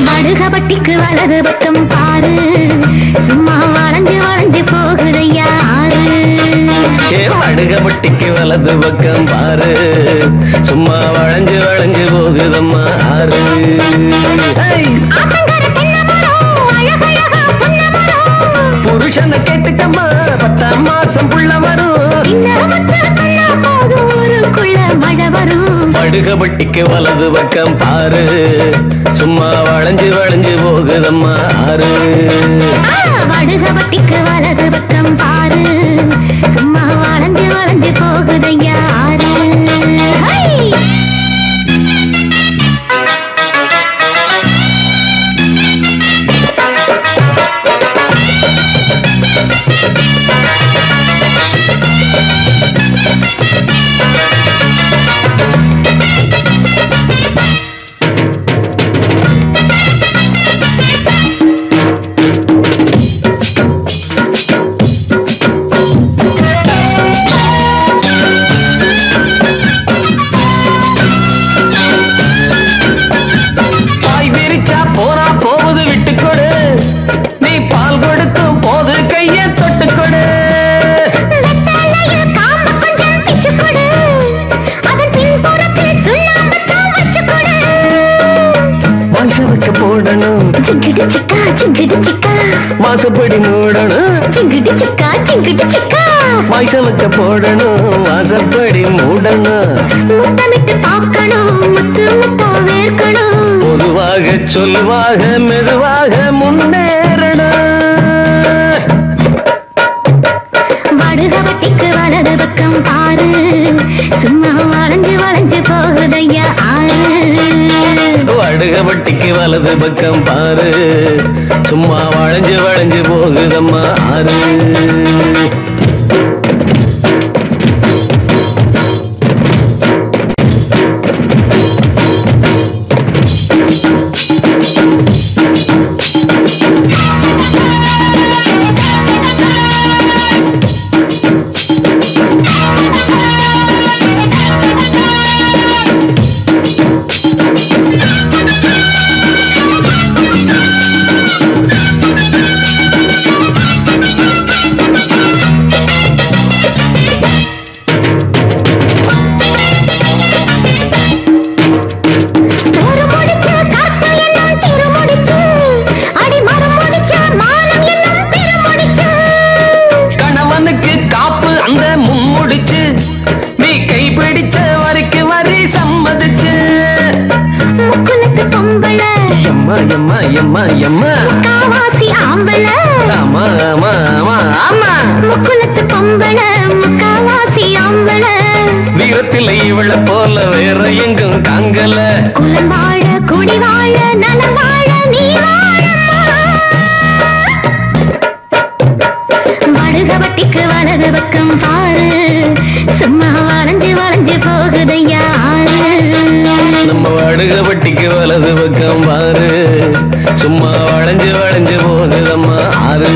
வடுகபட்டிக்கு வலது பக்கம் பாரு, சும்மா வளைஞ்சு வளைஞ்சு போகுதையா ஆறு. வடுகபட்டிக்கு வலது பக்கம் பாரு, சும்மா வளைஞ்சு வளைஞ்சு போகுதம்மா ஆறு. புருஷனை கேட்டுக்கம்மா 10 மாசம் புள்ள வரும், ஊருக்குள்ள மழை வரும். வடுகபட்டிக்கு வலது பக்கம் பாரு, சும்மா வளைஞ்சு வளைஞ்சு போகுதம்மா ஆறு. வடுகபட்டிக்கு வலது பக்கம் பாரு, சும்மா வளைஞ்சு வளைஞ்சு போகுதையா ஆறு. சிங்கிடி சிக்கா சிங்கிடி சிக்கா வாசப்படி மூடணும், சிங்கிடி சிக்கா சிங்கிடி சிக்கா வாய்சமக்க போடணும், வாசப்படி மூடணும். முத்தமிட்டு பார்க்கணும், முத்து முத்தா வேர்க்கணும். பொதுவாக சொல்லுவாக மெதுவாக முன்னேறணும். வடுகபட்டிக்கு வலது பக்கம் பாரு, சும்மா வளைஞ்சு வளைஞ்சு போகுதையா ஆறு. வடுகபட்டிக்கு வலது பக்கம் பாரு, சும்மா வளைஞ்சு வளைஞ்சு போகுதம்மா ஆறு. எம்மா எம்மா எம்மா காவாசி ஆம்பள, ஆமா ஆமா ஆமா ஆமா, முக்குலத்து பொம்பள, முக்காவாசி ஆம்பள. வீரத்தில் இவள போல வேற எங்கும் தாங்கல. குலம் வாழ குடி வாழ நலம் வாழ நீ வாழம்மா. வடுகபட்டிக்கு வலது பக்கம் பாரு, சும்மா வளைஞ்சு வளைஞ்சு போகுதையா ஆறு. நம்ம வடுகபட்டிக்கு வலது பக்கம் பாரு, சும்மா வளைஞ்சு வளைஞ்சு போகுதம்மா ஆறு.